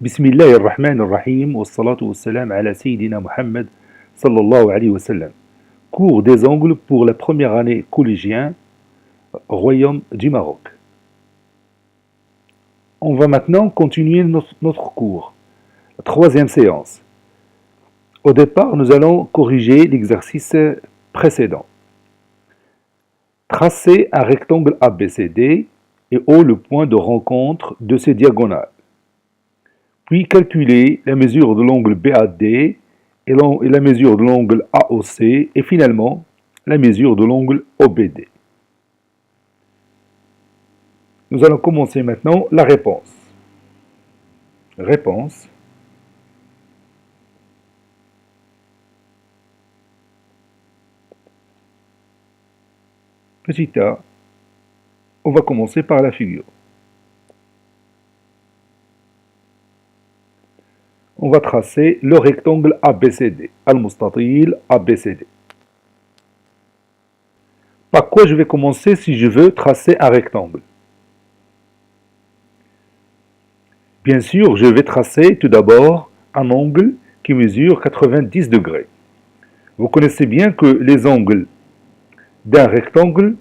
بسم الله الرحمن الرحيم والصلاة والسلام على سيدنا Muhammad sallallahu alayhi wa sallam. Cours des angles pour la première année collégien, Royaume du Maroc. On va maintenant continuer notre cours, la troisième séance. Au départ, nous allons corriger l'exercice précédent. Tracer un rectangle ABCD et O le point de rencontre de ses diagonales. Puis calculer la mesure de l'angle BAD et la mesure de l'angle AOC et finalement la mesure de l'angle OBD. Nous allons commencer maintenant la réponse. Réponse. Petit a, on va commencer par la figure. On va tracer le rectangle ABCD, Al-Mustatil ABCD. Par quoi je vais commencer si je veux tracer un rectangle? Bien sûr, je vais tracer tout d'abord un angle qui mesure 90 degrés. Vous connaissez bien que les angles d'un rectangle,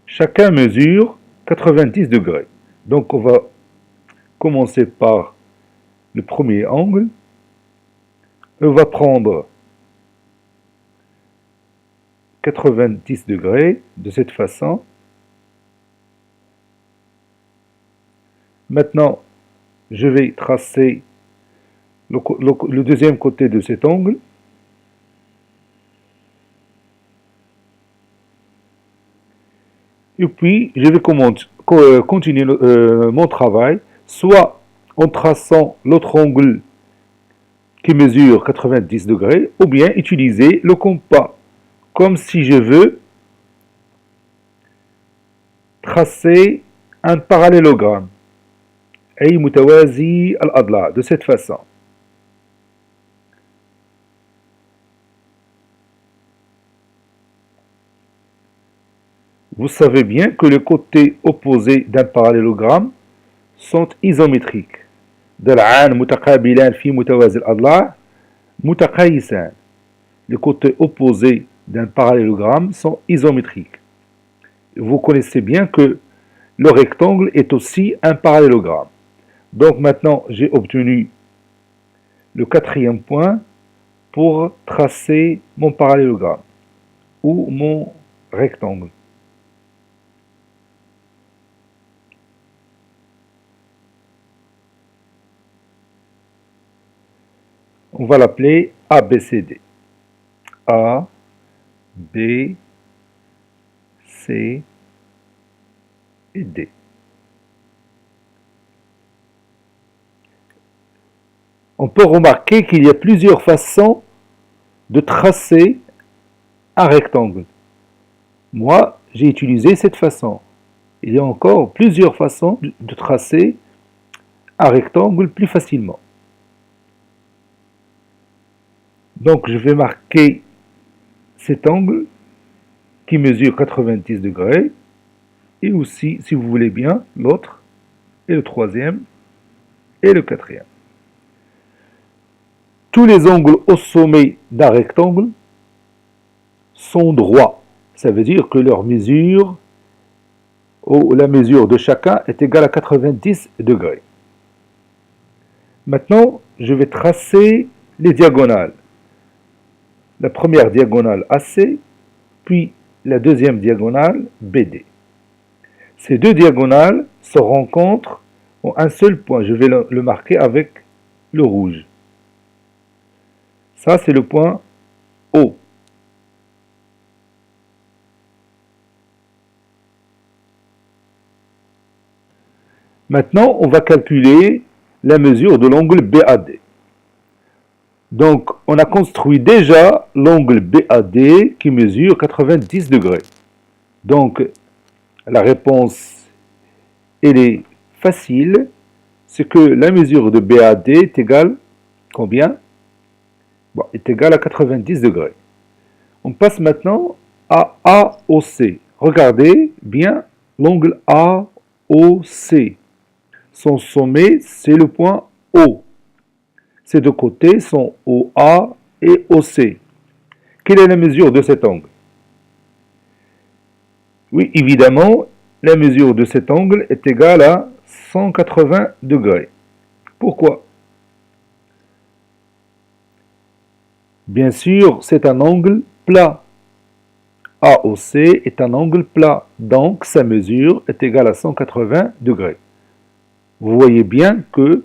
chacun mesure 90 degrés. Donc on va commencer par le premier angle. On va prendre 90 degrés de cette façon. Maintenant, je vais tracer le deuxième côté de cet angle. Et puis, je vais continuer mon travail, soit en traçant l'autre angle qui mesure 90 degrés, ou bien utiliser le compas, comme si je veux tracer un parallélogramme, أي متوازي الأضلاع, de cette façon. Vous savez bien que les côtés opposés d'un parallélogramme sont isométriques. ضلعان متقابلان في متوازي الأضلاع متقايسان. Les côtés opposés d'un parallélogramme sont isométriques. Vous connaissez bien que le rectangle est aussi un parallélogramme. Donc maintenant, j'ai obtenu le quatrième point pour tracer mon parallélogramme ou mon rectangle. On va l'appeler ABCD. A, B, C et D. On peut remarquer qu'il y a plusieurs façons de tracer un rectangle. Moi, j'ai utilisé cette façon. Il y a encore plusieurs façons de tracer un rectangle plus facilement. Donc, je vais marquer cet angle qui mesure 90 degrés et aussi, si vous voulez bien, l'autre et le troisième et le quatrième. Tous les angles au sommet d'un rectangle sont droits. Ça veut dire que leur mesure, ou la mesure de chacun, est égale à 90 degrés. Maintenant, je vais tracer les diagonales. La première diagonale AC, puis la deuxième diagonale BD. Ces deux diagonales se rencontrent en un seul point. Je vais le marquer avec le rouge. Ça, c'est le point O. Maintenant, on va calculer la mesure de l'angle BAD. Donc, on a construit déjà l'angle BAD qui mesure 90 degrés. Donc, la réponse, elle est facile. C'est que la mesure de BAD est égale, combien? Bon, est égale à 90 degrés. On passe maintenant à AOC. Regardez bien l'angle AOC. Son sommet, c'est le point O. Ces deux côtés sont OA et OC. Quelle est la mesure de cet angle? Oui, évidemment, la mesure de cet angle est égale à 180 degrés. Pourquoi? Bien sûr, c'est un angle plat. AOC est un angle plat, donc sa mesure est égale à 180 degrés. Vous voyez bien que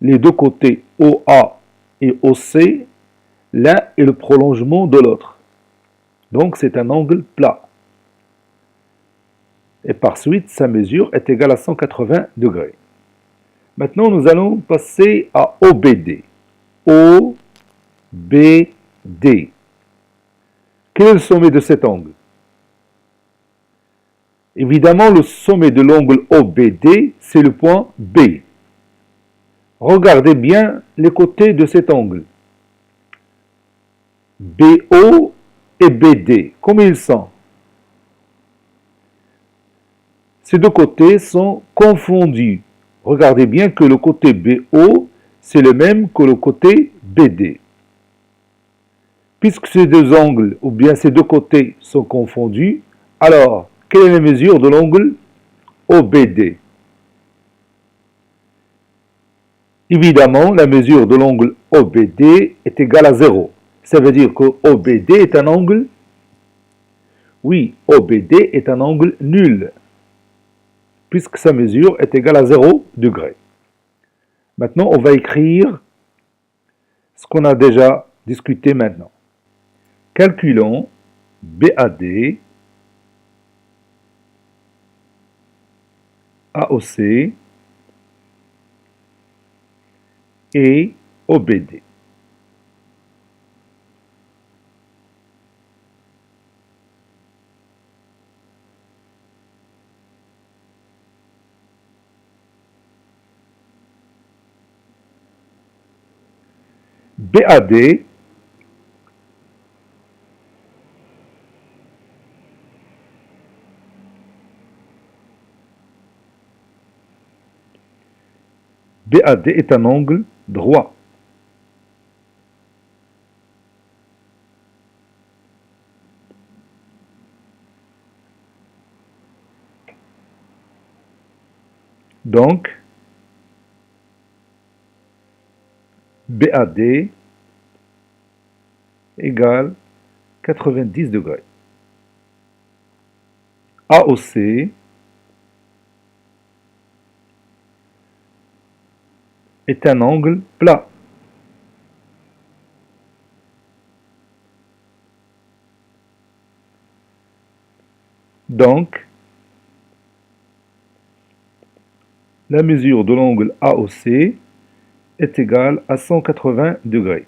les deux côtés OA et OC, l'un est le prolongement de l'autre. Donc c'est un angle plat. Et par suite, sa mesure est égale à 180 degrés. Maintenant, nous allons passer à OBD. OBD. Quel est le sommet de cet angle? Évidemment, le sommet de l'angle OBD, c'est le point B. Regardez bien les côtés de cet angle. BO et BD, comment ils sont? Ces deux côtés sont confondus. Regardez bien que le côté BO, c'est le même que le côté BD. Puisque ces deux angles, ou bien ces deux côtés, sont confondus, alors, quelle est la mesure de l'angle OBD? Évidemment, la mesure de l'angle OBD est égale à 0. Ça veut dire que OBD est un angle... Oui, OBD est un angle nul, puisque sa mesure est égale à 0 degré. Maintenant, on va écrire ce qu'on a déjà discuté maintenant. Calculons BAD, AOC et OBD. BAD BAD est un angle droit. Donc, BAD égale 90 degrés. AOC est un angle plat. Donc, la mesure de l'angle AOC est égale à 180 degrés.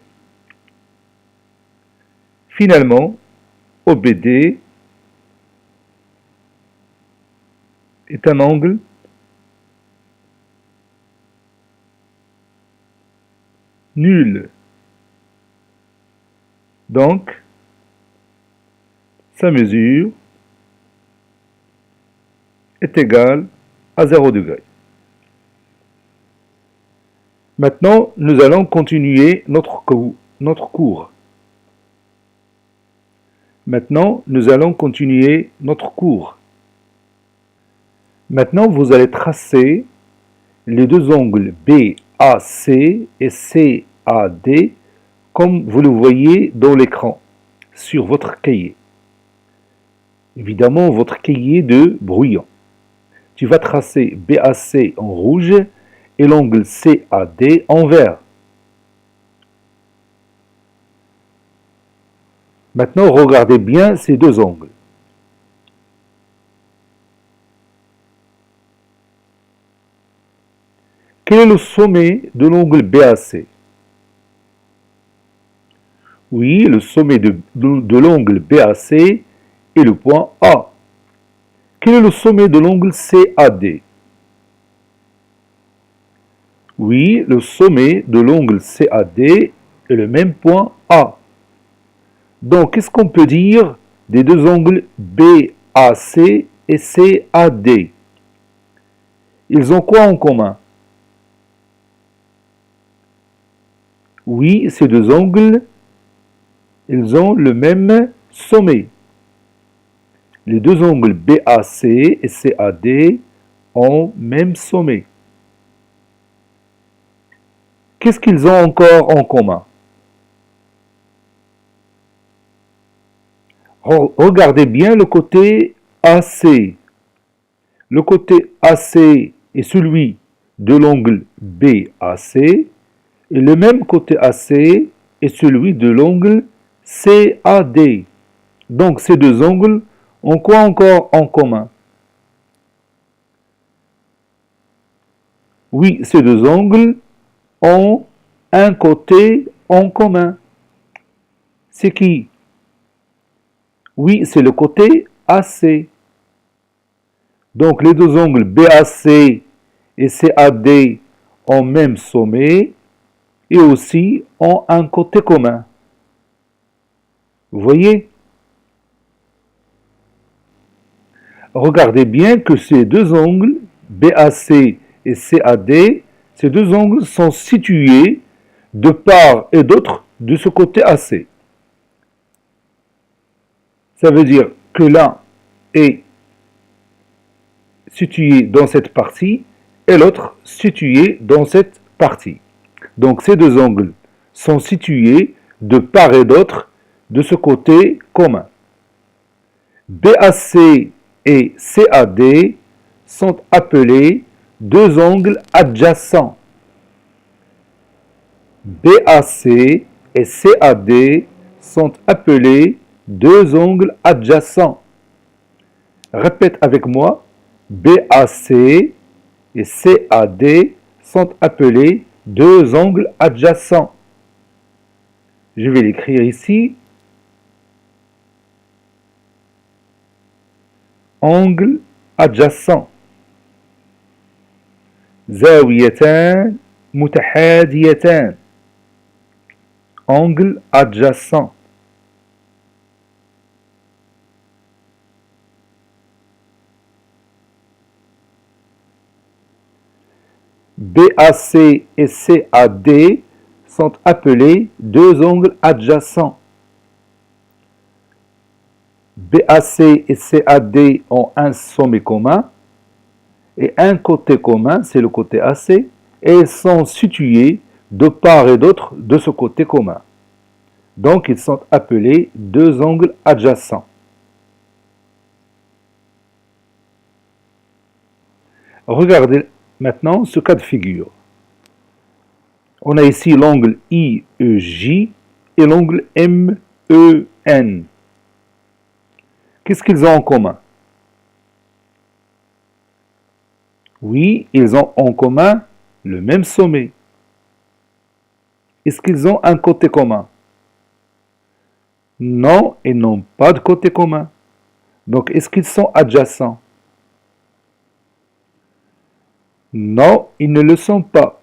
Finalement, OBD est un angle nul. Donc, sa mesure est égale à 0 degré. Maintenant, nous allons continuer notre cours. Maintenant, nous allons continuer notre cours. Maintenant, vous allez tracer les deux angles BAC et CAD comme vous le voyez dans l'écran, sur votre cahier. Évidemment, votre cahier de brouillon. Tu vas tracer BAC en rouge et l'angle CAD en vert. Maintenant, regardez bien ces deux angles. Quel est le sommet de l'angle BAC? Oui, le sommet de l'angle BAC est le point A. Quel est le sommet de l'angle CAD? Oui, le sommet de l'angle CAD est le même point A. Donc, qu'est-ce qu'on peut dire des deux angles BAC et CAD? Ils ont quoi en commun? Oui, ces deux angles, ils ont le même sommet. Les deux angles BAC et CAD ont même sommet. Qu'est-ce qu'ils ont encore en commun? Regardez bien le côté AC. Le côté AC est celui de l'angle BAC et le même côté AC est celui de l'angle CAD. Donc ces deux angles ont quoi encore en commun? Oui, ces deux angles ont un côté en commun. C'est qui? Oui, c'est le côté AC. Donc les deux angles BAC et CAD ont même sommet et aussi ont un côté commun. Vous voyez? Regardez bien que ces deux angles, BAC et CAD, ces deux angles sont situés de part et d'autre de ce côté AC. Ça veut dire que l'un est situé dans cette partie et l'autre situé dans cette partie. Donc ces deux angles sont situés de part et d'autre de ce côté commun. BAC et CAD sont appelés deux angles adjacents. BAC et CAD sont appelés deux angles adjacents. Répète avec moi. BAC et CAD sont appelés deux angles adjacents. Je vais l'écrire ici. Angle adjacent. زاويتان متحاديتان. Angle adjacent. BAC et CAD sont appelés deux angles adjacents. BAC et CAD ont un sommet commun et un côté commun, c'est le côté AC, et ils sont situés de part et d'autre de ce côté commun. Donc ils sont appelés deux angles adjacents. Regardez maintenant ce cas de figure. On a ici l'angle IEJ et l'angle MEN. Qu'est-ce qu'ils ont en commun? Oui, ils ont en commun le même sommet. Est-ce qu'ils ont un côté commun? Non, ils n'ont pas de côté commun. Donc, est-ce qu'ils sont adjacents? Non, ils ne le sont pas.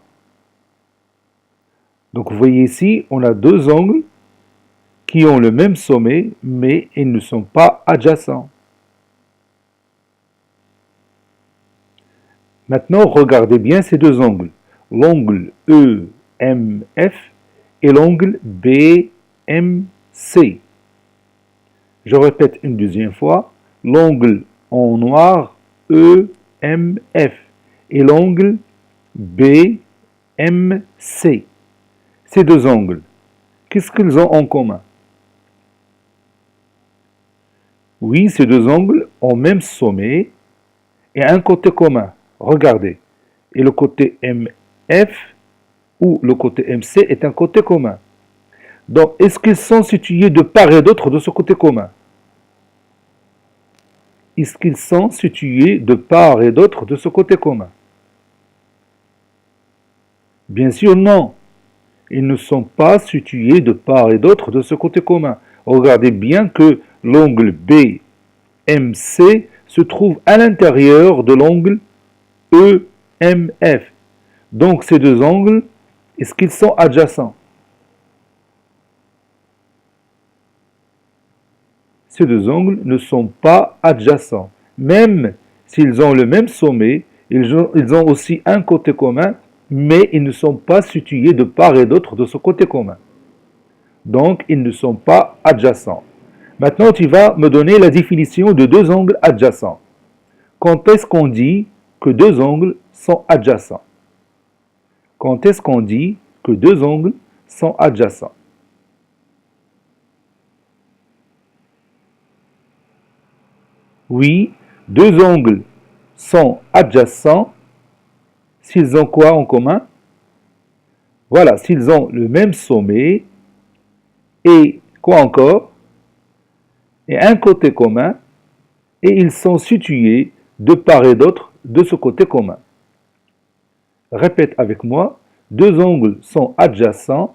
Donc, vous voyez ici, on a deux angles qui ont le même sommet, mais ils ne sont pas adjacents. Maintenant, regardez bien ces deux angles. L'angle EMF et l'angle BMC. Je répète une deuxième fois. L'angle en noir EMF et l'angle BMC. Ces deux angles, qu'est-ce qu'ils ont en commun? Oui, ces deux angles ont même sommet et un côté commun. Regardez. Et le côté MF ou le côté MC est un côté commun. Donc, est-ce qu'ils sont situés de part et d'autre de ce côté commun? Est-ce qu'ils sont situés de part et d'autre de ce côté commun? Bien sûr, non. Ils ne sont pas situés de part et d'autre de ce côté commun. Regardez bien que l'angle BMC se trouve à l'intérieur de l'angle EMF. Donc ces deux angles, est-ce qu'ils sont adjacents? Ces deux angles ne sont pas adjacents. Même s'ils ont le même sommet, ils ont aussi un côté commun mais ils ne sont pas situés de part et d'autre de ce côté commun. Donc, ils ne sont pas adjacents. Maintenant, tu vas me donner la définition de deux angles adjacents. Quand est-ce qu'on dit que deux angles sont adjacents? Quand est-ce qu'on dit que deux angles sont adjacents? Oui, deux angles sont adjacents s'ils ont quoi en commun? Voilà, s'ils ont le même sommet et quoi encore? Et un côté commun, et ils sont situés de part et d'autre de ce côté commun. Répète avec moi, deux angles sont adjacents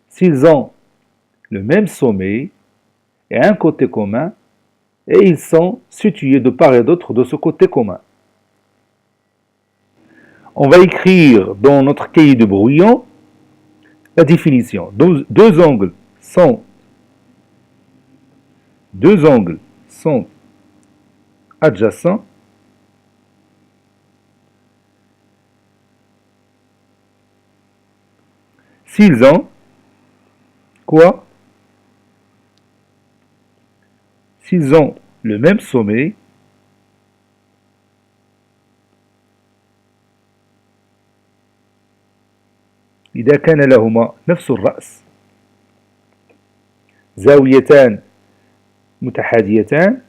s'ils ont le même sommet et un côté commun, et ils sont situés de part et d'autre de ce côté commun. On va écrire dans notre cahier de brouillon la définition. Deux angles sont adjacents s'ils ont quoi? S'ils ont le même sommet إذا كان لهما نفس الرأس زاويتان متحاديتان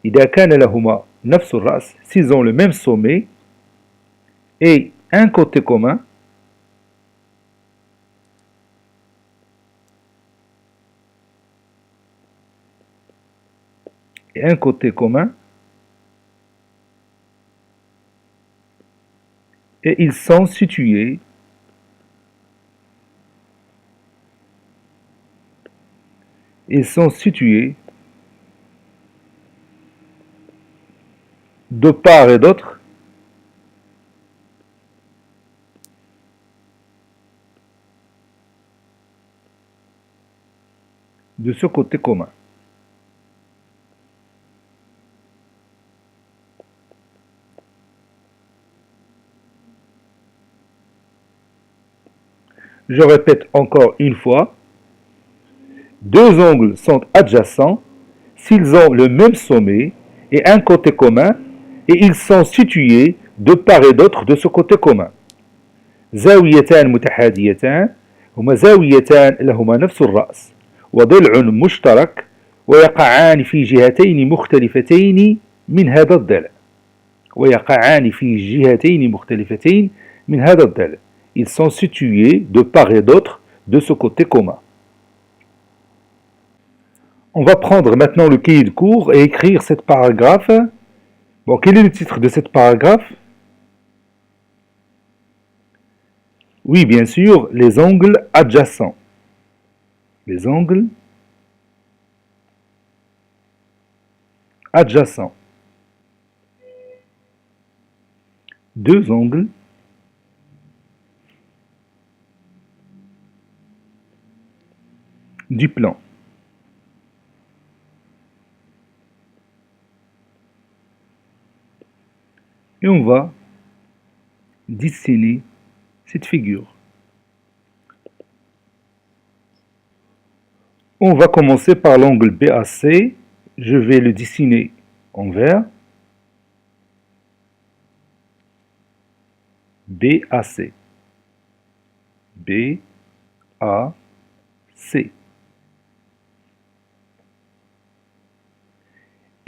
إذا كان لهما نفس الرأس s'ils ont le même sommet et un côté commun et un côté commun et ils sont situés de part et d'autre de ce côté commun. Je répète encore une fois, deux angles sont adjacents s'ils ont le même sommet et un côté commun et ils sont situés de part et d'autre de ce côté commun. زاويتان متحاديتان هما زاويتان لهما نفس الرأس وضلع مشترك ويقعان في جهتين مختلفتين من هذا الضلع Ils sont situés de part et d'autre de ce côté commun. On va prendre maintenant le cahier de cours et écrire cette paragraphe. Bon, quel est le titre de cette paragraphe? Oui, bien sûr, les angles adjacents. Les angles adjacents. Deux angles du plan. Et on va dessiner cette figure. On va commencer par l'angle BAC. Je vais le dessiner en vert. BAC. BAC.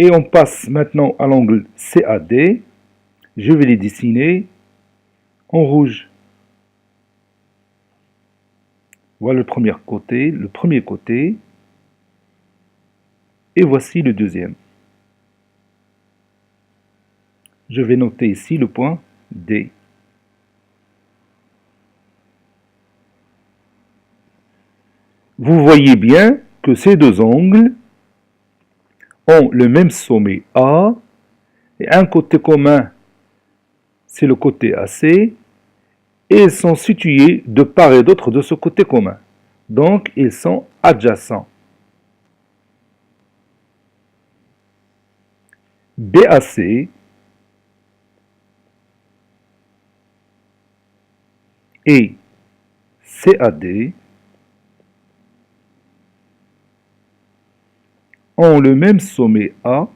Et on passe maintenant à l'angle CAD. Je vais les dessiner en rouge. Voilà le premier côté. Et voici le deuxième. Je vais noter ici le point D. Vous voyez bien que ces deux angles ont le même sommet A et un côté commun, c'est le côté AC, et ils sont situés de part et d'autre de ce côté commun. Donc, ils sont adjacents. BAC et CAD ont le même sommet A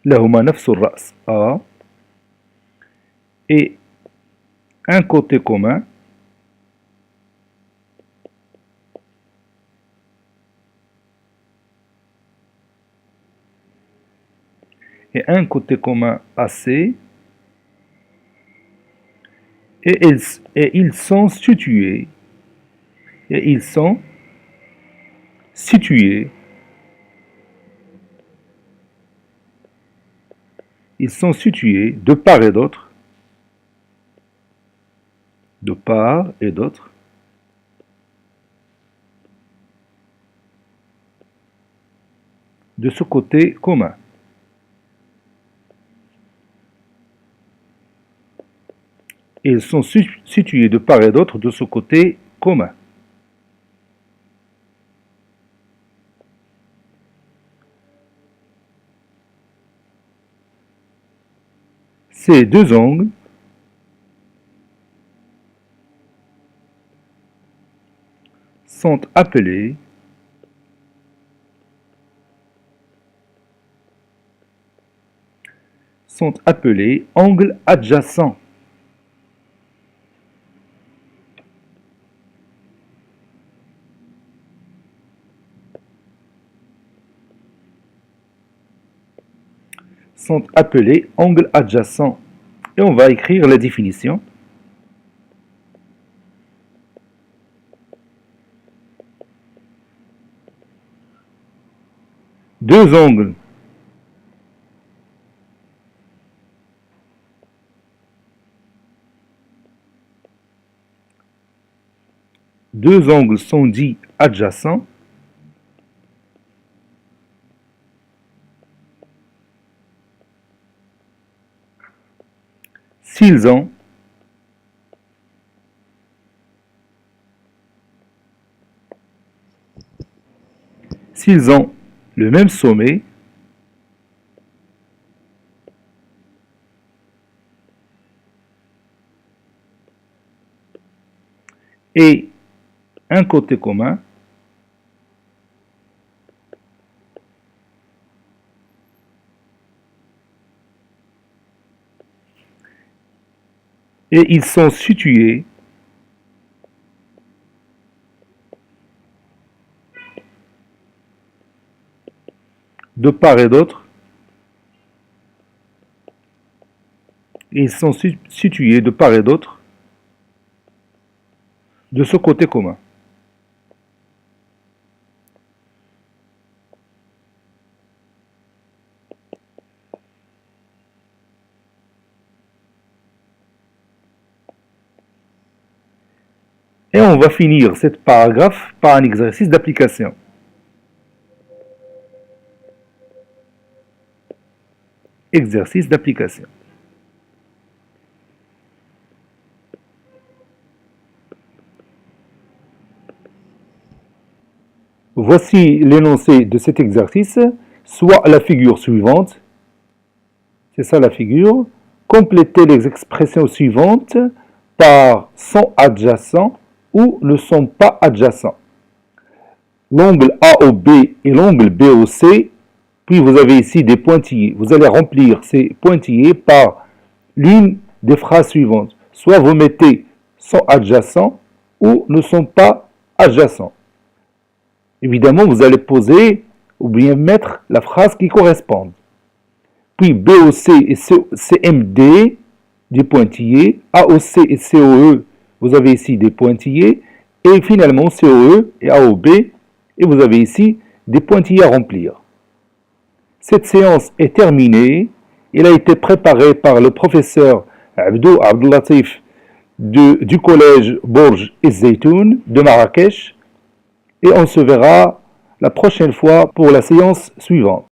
لهما نفس الرأس A et un côté commun AC et ils sont situés de part et d'autre de ce côté commun. Ils sont situés de part et d'autre de ce côté commun. Ces deux angles sont appelés angles adjacents. Et on va écrire la définition. Deux angles sont dits adjacents s'ils ont le même sommet et un côté commun et ils sont situés de part et d'autre. Ils sont situés de part et d'autre de ce côté commun. Et on va finir cette paragraphe par un exercice d'application. Exercice d'application. Voici l'énoncé de cet exercice, soit la figure suivante, c'est ça la figure, complétez les expressions suivantes par sont adjacents ou ne sont pas adjacents. L'angle AOB et l'angle BOC, puis vous avez ici des pointillés. Vous allez remplir ces pointillés par l'une des phrases suivantes. Soit vous mettez sont adjacents ou ne sont pas adjacents. Évidemment, vous allez poser ou bien mettre la phrase qui correspond. Puis BOC et CMD, des pointillés. AOC et COE, vous avez ici des pointillés. Et finalement, COE et AOB, et vous avez ici des pointillés à remplir. Cette séance est terminée. Elle a été préparée par le professeur Abdellatif du collège Bourj et Zeytoun de Marrakech. Et on se verra la prochaine fois pour la séance suivante.